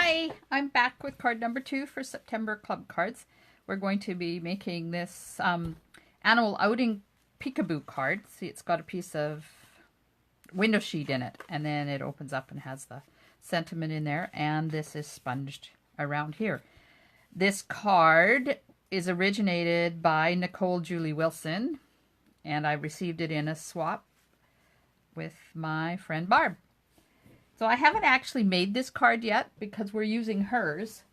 Hi, I'm back with card number 2 for September club cards. We're going to be making this annual outing peekaboo card. See, it's got a piece of window sheet in it, and then it opens up and has the sentiment in there, and this is sponged around here. This card is originated by Nicole Julie Wilson, and I received it in a swap with my friend Barb. So I haven't actually made this card yet because we're using hers.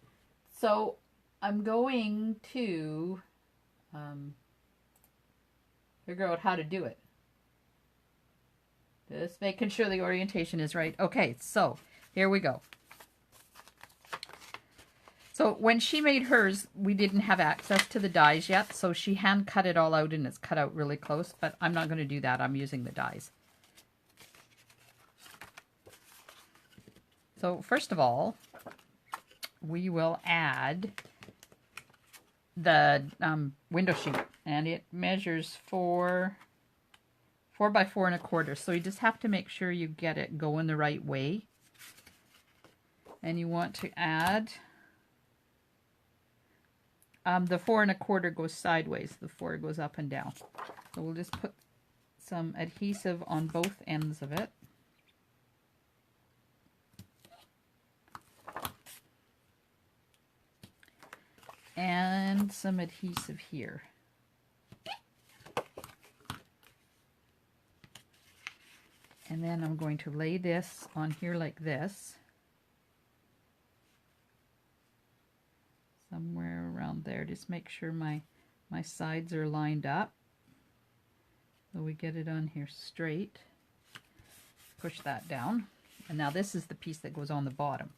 So I'm going to figure out how to do it. Just making sure the orientation is right. Okay, so here we go. So when she made hers, we didn't have access to the dies yet, so she hand cut it all out and it's cut out really close, but I'm not going to do that. I'm using the dies. So first of all, we will add the window sheet, and it measures 4 by 4 1/4. So you just have to make sure you get it going the right way. And you want to add the 4 1/4 goes sideways, the 4 goes up and down. So we'll just put some adhesive on both ends of it. And some adhesive here. And then I'm going to lay this on here like this. Somewhere around there. Just make sure my sides are lined up. So we get it on here straight. Push that down. And now this is the piece that goes on the bottom.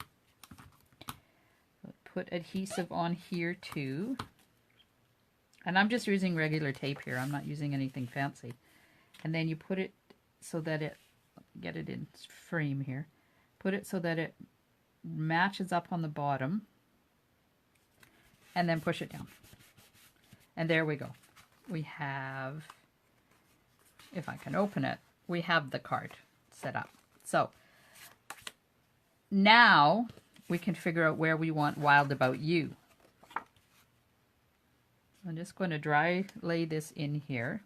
Put adhesive on here too. And I'm just using regular tape here. I'm not using anything fancy. And then you put it so that it, get it in frame here. Put it so that it matches up on the bottom. And then push it down. And there we go. We have, if I can open it, we have the card set up. So now we can figure out where we want Wild About You. I'm just going to dry lay this in here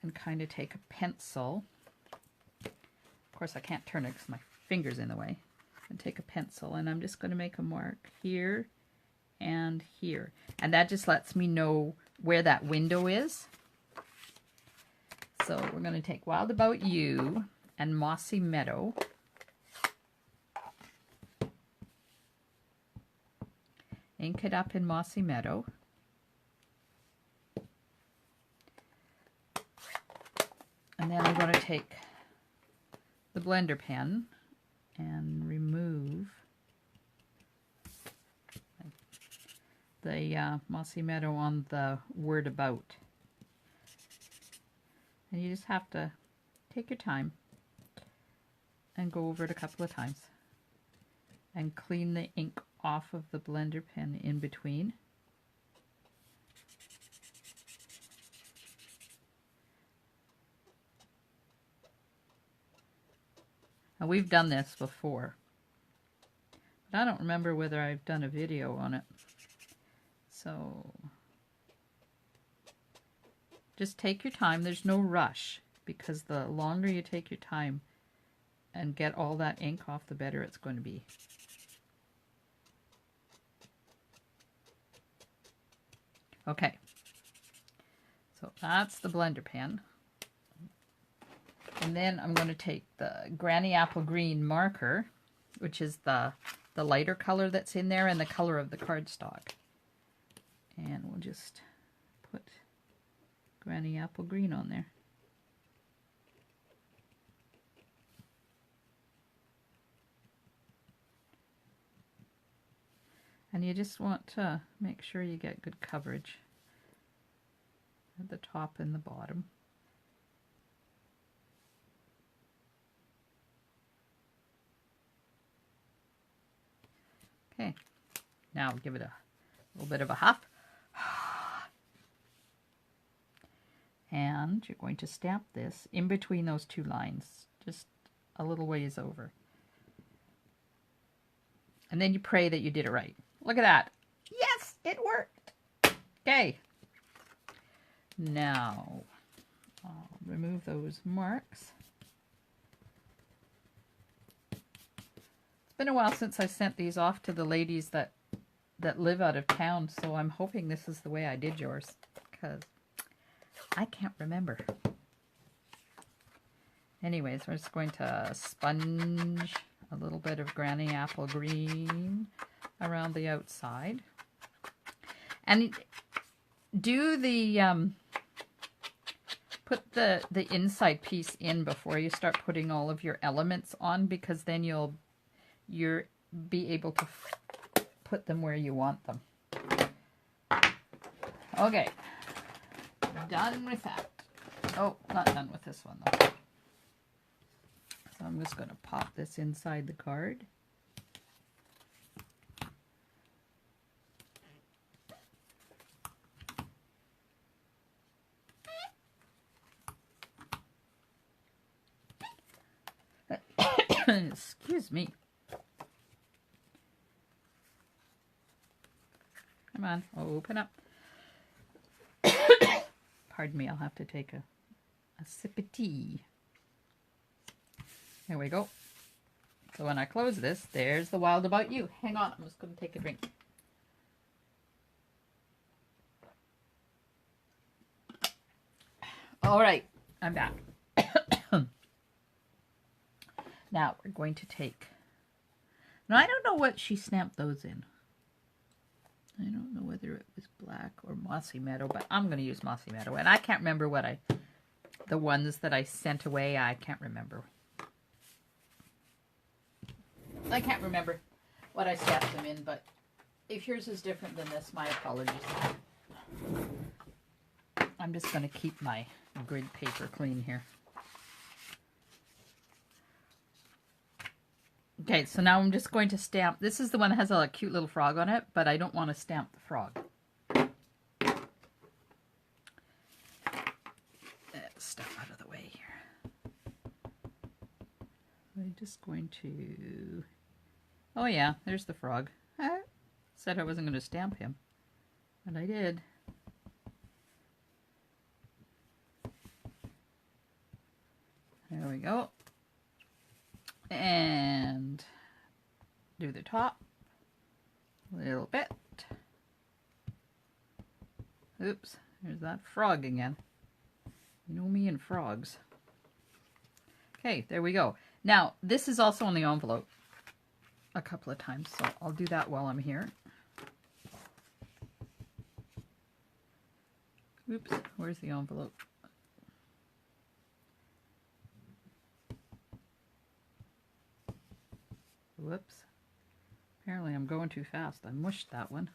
and kind of take a pencil. Of course I can't turn it because my finger's in the way. And take a pencil and I'm just going to make a mark here and here. And that just lets me know where that window is. So we're going to take Wild About You and Mossy Meadow. Ink it up in Mossy Meadow. And then I'm going to take the blender pen and remove the Mossy Meadow on the word about. And you just have to take your time and go over it a couple of times and clean the ink off of the blender pen in between. Now we've done this before, but I don't remember whether I've done a video on it. So just take your time. There's no rush, because the longer you take your time and get all that ink off, the better it's going to be. Okay, so that's the blender pen. And then I'm going to take the Granny Apple Green marker, which is the lighter color that's in there and the color of the cardstock. And we'll just put Granny Apple Green on there. And you just want to make sure you get good coverage at the top and the bottom. Okay, now give it a little bit of a huff. And you're going to stamp this in between those two lines, just a little ways over. And then you pray that you did it right. Look at that. Yes, it worked. Okay. Now, I'll remove those marks. It's been a while since I sent these off to the ladies that live out of town, so I'm hoping this is the way I did yours, because I can't remember. Anyways, we're just going to sponge a little bit of Granny Apple Green around the outside. And do the, put the inside piece in before you start putting all of your elements on, because then you'll be able to put them where you want them. Okay, done with that. Oh, not done with this one though. So I'm just going to pop this inside the card. Excuse me. Come on, open up. Pardon me, I'll have to take a sip of tea. There we go. So when I close this, there's the Wild About You. Hang on, I'm just going to take a drink. All right, I'm back. Now we're going to take... Now I don't know what she stamped those in. I don't know whether it was black or Mossy Meadow, but I'm going to use Mossy Meadow. And I can't remember what the ones that I sent away, I can't remember. I can't remember what I stamped them in, but if yours is different than this, my apologies. I'm just going to keep my grid paper clean here. Okay, so now I'm just going to stamp. This is the one that has a cute little frog on it, but I don't want to stamp the frog. Stuff out of the way here. I'm just going to... Oh yeah, there's the frog. Said I wasn't going to stamp him, but I did. There we go. And do the top a little bit. Oops, there's that frog again. You know me and frogs. Okay, there we go. Now, this is also on the envelope a couple of times, so I'll do that while I'm here. Oops, where's the envelope? Whoops. Apparently I'm going too fast. I mushed that one.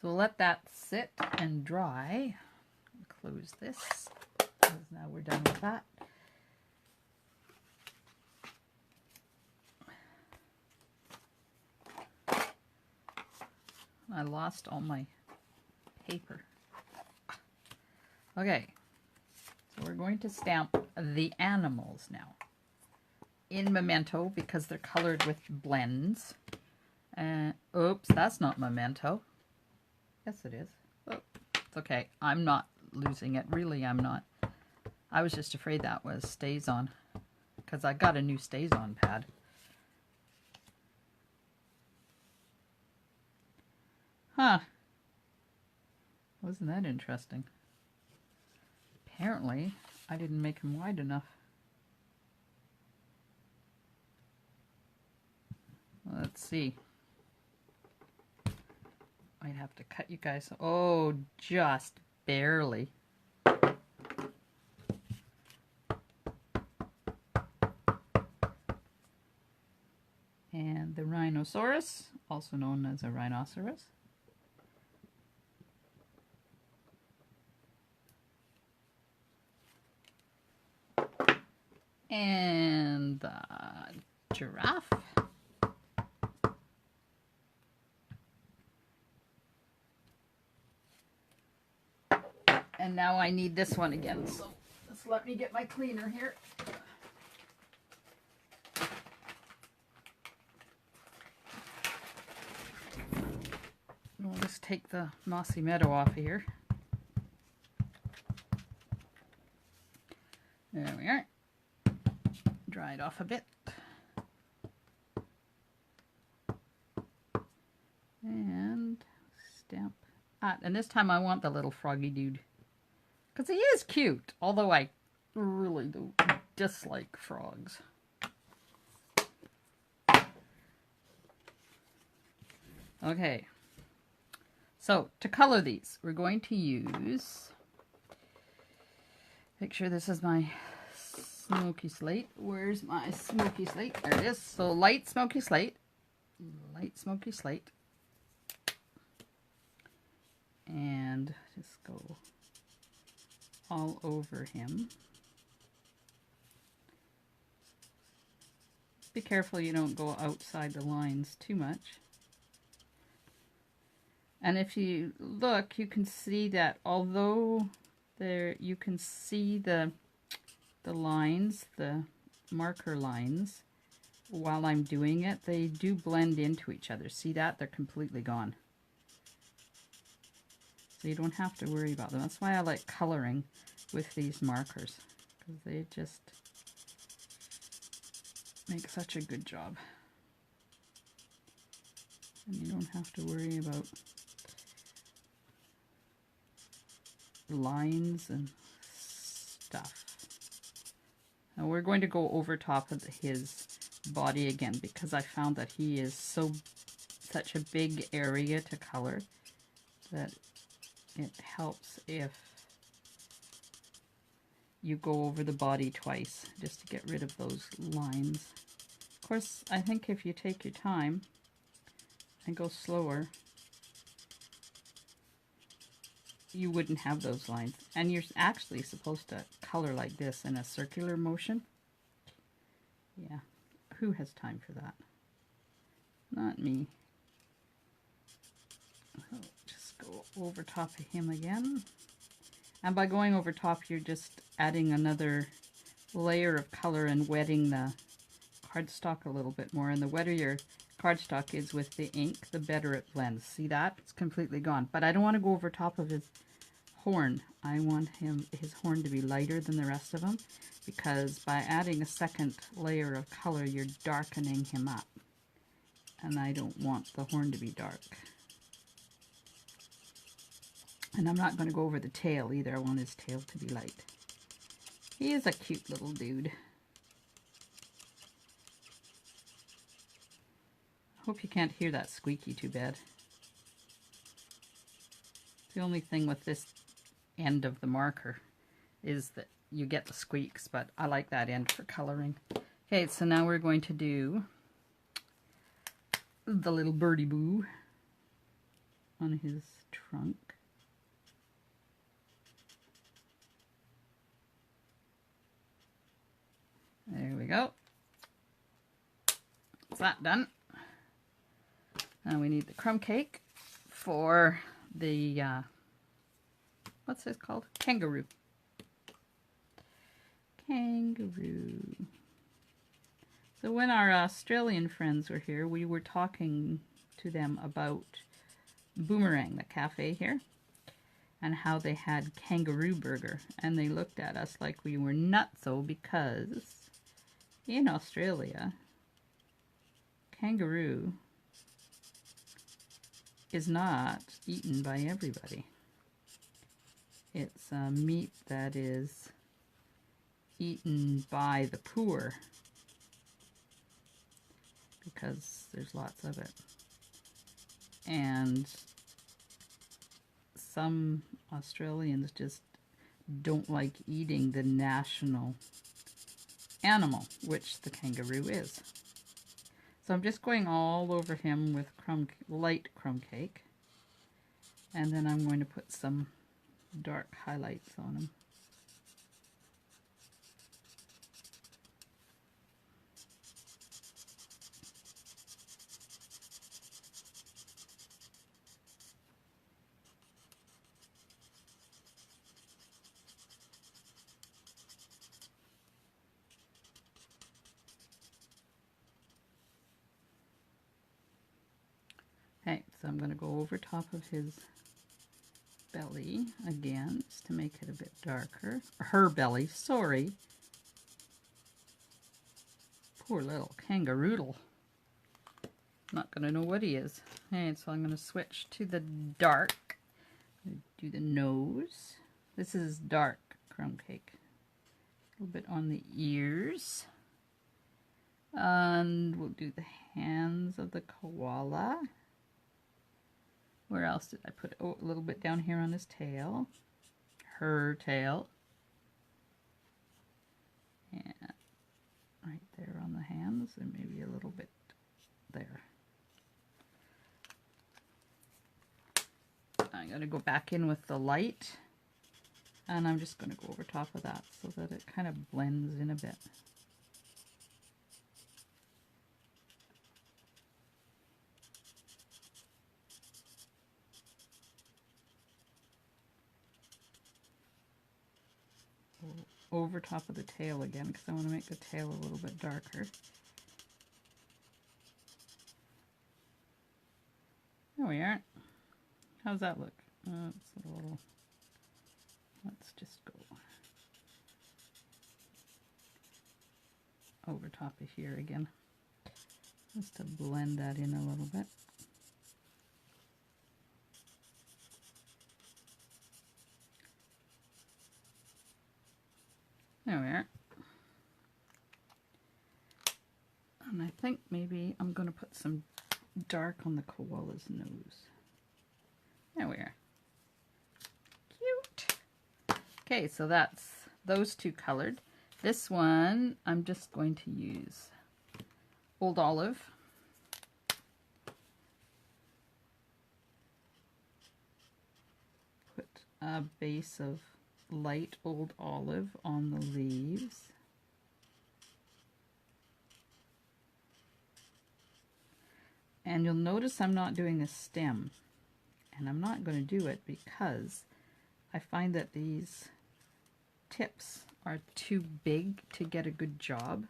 So we'll let that sit and dry. Close this, because now we're done with that. I lost all my paper. Okay, so we're going to stamp the animals now in Memento because they're colored with blends. Oops, that's not Memento. Yes, it is. Oh, it's okay. I'm not losing it. Really, I'm not. I was just afraid that was StazOn because I got a new StazOn pad. Huh. Wasn't that interesting? Apparently, I didn't make them wide enough. Let's see. I'd have to cut you guys. Oh, just barely. And the Rhinoceros, also known as a rhinoceros. And the giraffe. And now I need this one again, so just let me get my cleaner here. We'll just take the mossy meadow off here. There we are. Dry it off a bit. And stamp. And this time I want the little froggy dude. Because he is cute, although I really do dislike frogs. Okay. So, to color these, we're going to use... Make sure this is my smoky slate. Where's my smoky slate? There it is. So, light smoky slate. Light smoky slate. And just go all over him. Be careful you don't go outside the lines too much. And if you look, you can see that although there you can see the lines, the marker lines, while I'm doing it, they do blend into each other. See that? They're completely gone. So you don't have to worry about them. That's why I like coloring with these markers, because they just make such a good job. And you don't have to worry about lines and stuff. Now we're going to go over top of his body again, because I found that he is such a big area to color that it helps if you go over the body twice just to get rid of those lines. Of course, I think if you take your time and go slower, you wouldn't have those lines. And you're actually supposed to color like this in a circular motion. Yeah, who has time for that? Not me. So just go over top of him again. And by going over top, you're just adding another layer of color and wetting the cardstock a little bit more. And the wetter your cardstock is with the ink, the better it blends. See that? It's completely gone. But I don't want to go over top of his horn. I want his horn to be lighter than the rest of them, because by adding a second layer of color, you're darkening him up. And I don't want the horn to be dark. And I'm not going to go over the tail either. I want his tail to be light. He is a cute little dude. Hope you can't hear that squeaky too bad. The only thing with this end of the marker is that you get the squeaks, but I like that end for coloring. Okay, so now we're going to do the little birdie boo on his trunk. There we go. That's that done. Now we need the crumb cake for the, what's this called? Kangaroo. Kangaroo. So when our Australian friends were here, we were talking to them about Boomerang, the cafe here, and how they had kangaroo burger. And they looked at us like we were nutso, because in Australia, kangaroo is not eaten by everybody. It's a meat that is eaten by the poor, because there's lots of it. And some Australians just don't like eating the national animal, which the kangaroo is. So I'm just going all over him with light crumb cake, and then I'm going to put some dark highlights on him. Okay, so I'm going to go over top of his belly again, just to make it a bit darker. Her belly, sorry. Poor little kangaroodle. Not going to know what he is. Okay, so I'm going to switch to the dark. Do the nose. This is dark crumb cake. A little bit on the ears. And we'll do the hands of the koala. Where else did I put it? Oh, a little bit down here on his tail. Her tail. And right there on the hands, and maybe a little bit there. I'm going to go back in with the light, and I'm just going to go over top of that so that it kind of blends in a bit. Over top of the tail again, because I want to make the tail a little bit darker. There we are. How's that look? It's a little... Let's just go over top of here again, just to blend that in a little bit. There we are. And I think maybe I'm going to put some dark on the koala's nose. There we are. Cute. Okay, so that's those two colored. This one, I'm just going to use Old Olive. Put a base of light Old Olive on the leaves. And you'll notice I'm not doing a stem. And I'm not going to do it because I find that these tips are too big to get a good job.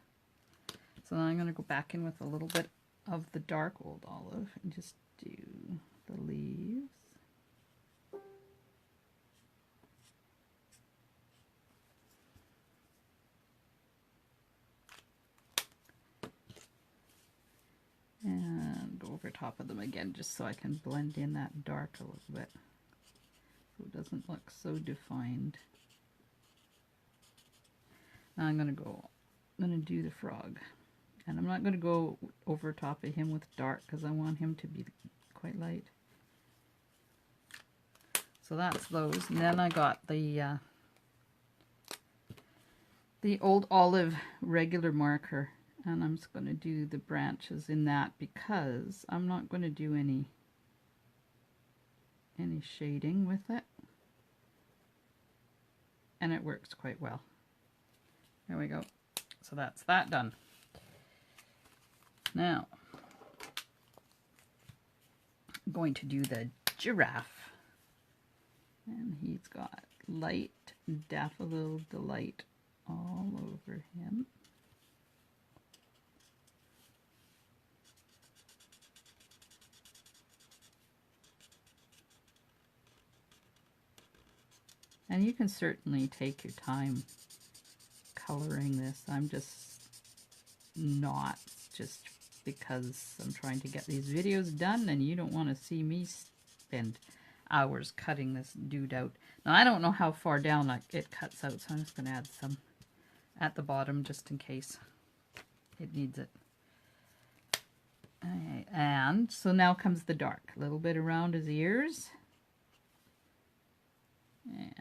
So then I'm going to go back in with a little bit of the dark Old Olive and just do the leaves. And go over top of them again just so I can blend in that dark a little bit so it doesn't look so defined. Now I'm going to do the frog. And I'm not going to go over top of him with dark because I want him to be quite light. So that's those. And then I got the Old Olive regular marker. And I'm just going to do the branches in that because I'm not going to do any shading with it. And it works quite well. There we go. So that's that done. Now, I'm going to do the giraffe. And he's got light Daffodil Delight all over him. And you can certainly take your time coloring this. I'm just not, just because I'm trying to get these videos done and you don't want to see me spend hours cutting this dude out. Now I don't know how far down it cuts out, so I'm just going to add some at the bottom just in case it needs it. Okay, and so now comes the dark. A little bit around his ears. And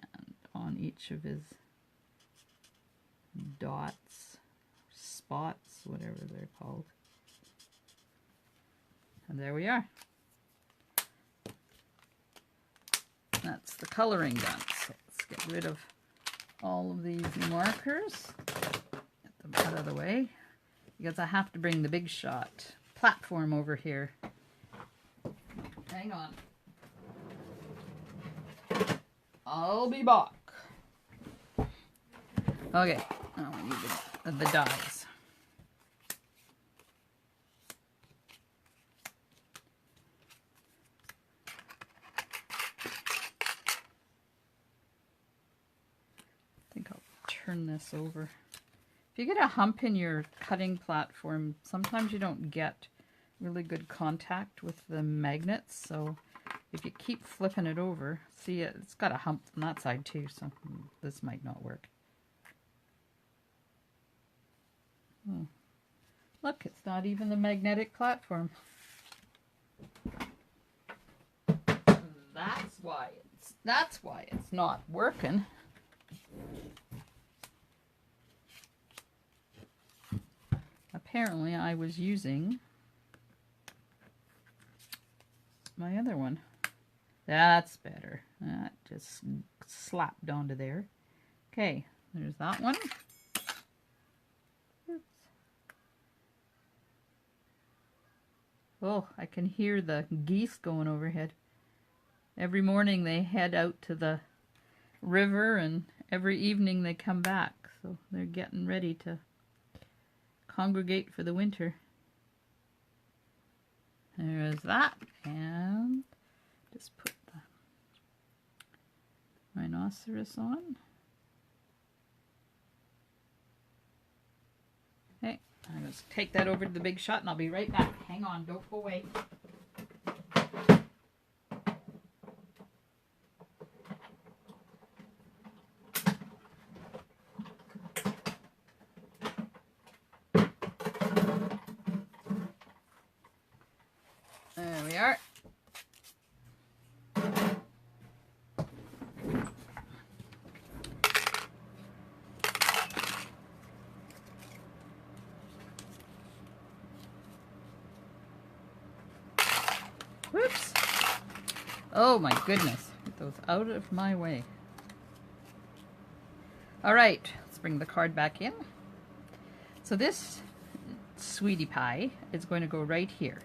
on each of his dots, spots, whatever they're called. And there we are. That's the coloring done. So let's get rid of all of these markers. Get them out of the way. Because I have to bring the Big Shot platform over here. Hang on. I'll be back. Okay, now we need the dies. turn this over. If you get a hump in your cutting platform, sometimes you don't get really good contact with the magnets. So if you keep flipping it over, see it's got a hump on that side too, so this might not work. Oh. Look, it's not even the magnetic platform. That's why it's not working. Apparently I was using my other one. That's better. That just slapped onto there. Okay, there's that one. Oops. Oh, I can hear the geese going overhead. Every morning they head out to the river and every evening they come back. So they're getting ready to congregate for the winter. There's that. And just put the rhinoceros on. Okay, I'm going to take that over to the big shot and I'll be right back. Hang on, don't go away. There we are. Whoops. Oh my goodness. Get those out of my way. All right, let's bring the card back in. So this sweetie pie is going to go right here.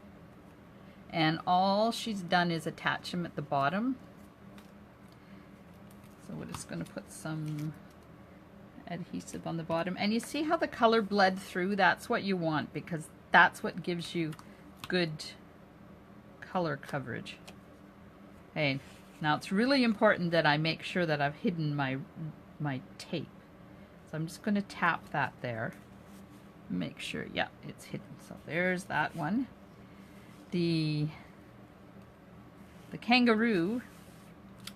And all she's done is attach them at the bottom. So we're just going to put some adhesive on the bottom. And you see how the color bled through? That's what you want, because that's what gives you good color coverage. Okay, now it's really important that I make sure that I've hidden my tape. So I'm just going to tap that there. Make sure, yeah, it's hidden. So there's that one. The kangaroo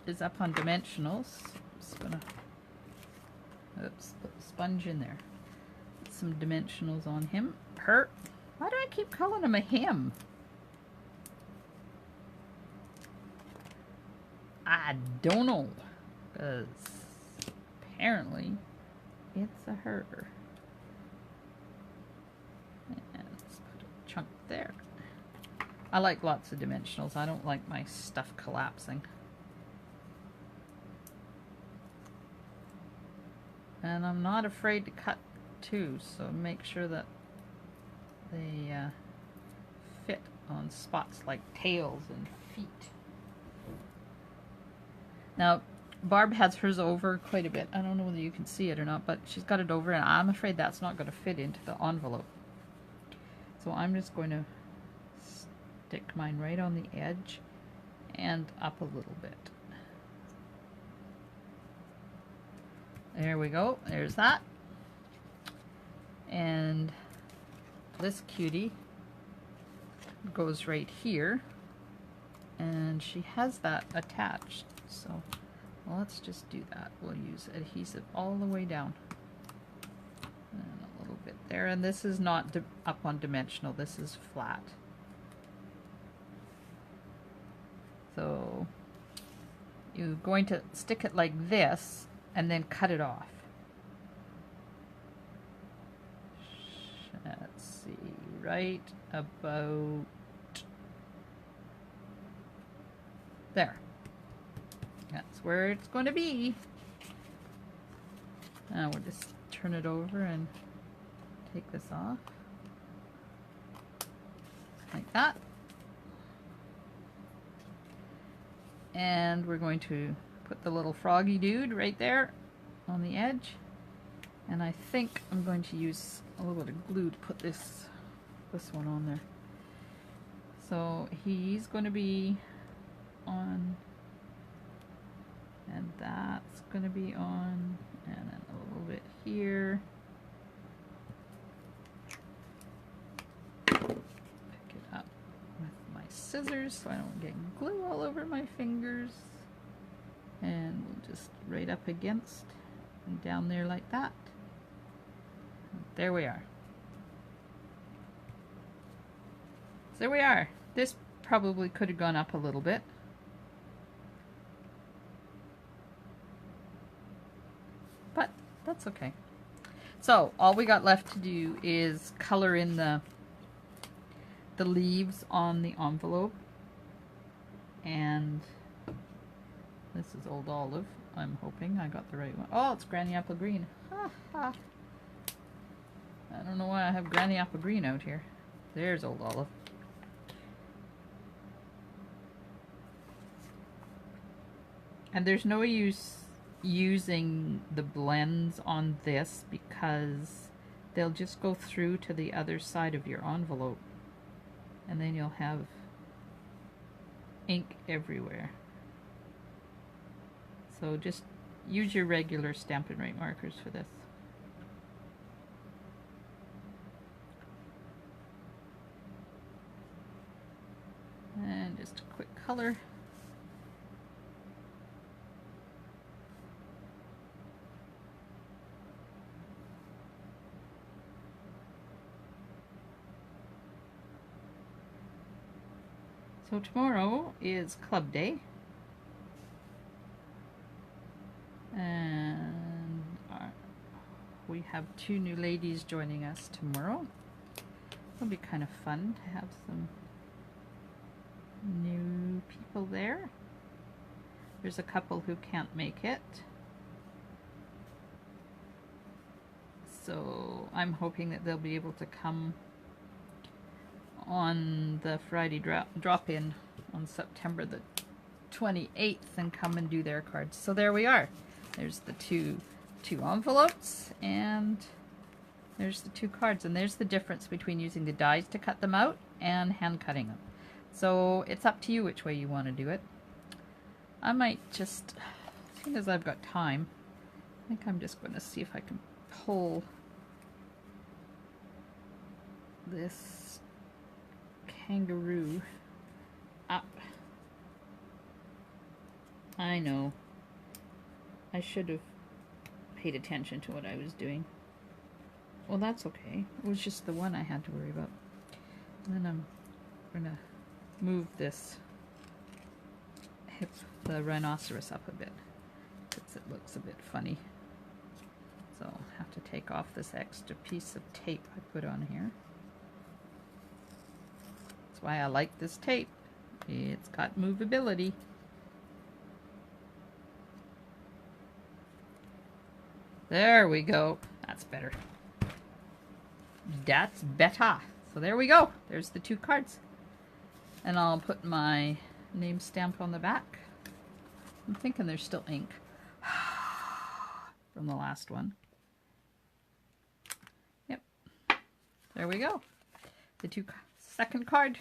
is up on dimensionals. Just gonna, oops, put the sponge in there. Put some dimensionals on him. Her. Why do I keep calling him a him? I don't know, because apparently it's a her. And let's put a chunk there. I like lots of dimensionals. I don't like my stuff collapsing. And I'm not afraid to cut too, so make sure that they fit on spots like tails and feet. Now, Barb has hers over quite a bit. I don't know whether you can see it or not, but she's got it over, and I'm afraid that's not going to fit into the envelope. So I'm just going to stick mine right on the edge and up a little bit. There we go. There's that. And this cutie goes right here. And she has that attached. So let's just do that. We'll use adhesive all the way down. And a little bit there. And this is not up on dimensional. This is flat. So you're going to stick it like this and then cut it off. Let's see, right about there. That's where it's going to be. Now we'll just turn it over and take this off. Like that. And we're going to put the little froggy dude right there on the edge. And I think I'm going to use a little bit of glue to put this one on there. So he's going to be on, and that's going to be on, and then a little bit here. Pick it up with my scissors so I don't get glue all over my fingers. And we'll just right up against and down there like that. There we are. So there we are. This probably could have gone up a little bit. But that's okay. So all we got left to do is color in the leaves on the envelope. And this is Old Olive. I'm hoping I got the right one. Oh, it's Granny Apple Green. Ha, ha. I don't know why I have Granny Apple Green out here. There's Old Olive. And there's no use using the blends on this because they'll just go through to the other side of your envelope. And then you'll have ink everywhere. So just use your regular Stampin' Right markers for this. And just a quick color. So tomorrow is club day. And we have 2 new ladies joining us tomorrow. It'll be kind of fun to have some new people there. There's a couple who can't make it. So I'm hoping that they'll be able to come on the Friday drop-in on September the 28th and come and do their cards. So there we are. There's the two envelopes and there's the 2 cards, and there's the difference between using the dies to cut them out and hand cutting them. So it's up to you which way you want to do it. I might just, as soon as I've got time, I think I'm just going to see if I can pull this kangaroo up. I know. I should have paid attention to what I was doing. Well, that's okay. It was just the one I had to worry about. And then I'm going to move this the rhinoceros up a bit because it looks a bit funny. So I'll have to take off this extra piece of tape I put on here. That's why I like this tape. It's got movability. There we go. That's better. That's better. So there we go. There's the 2 cards. And I'll put my name stamp on the back. I'm thinking there's still ink from the last one. Yep. There we go. The second card.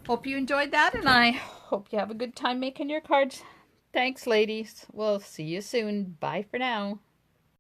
Hope you enjoyed that, and I hope you have a good time making your cards. Thanks, ladies. We'll see you soon. Bye for now.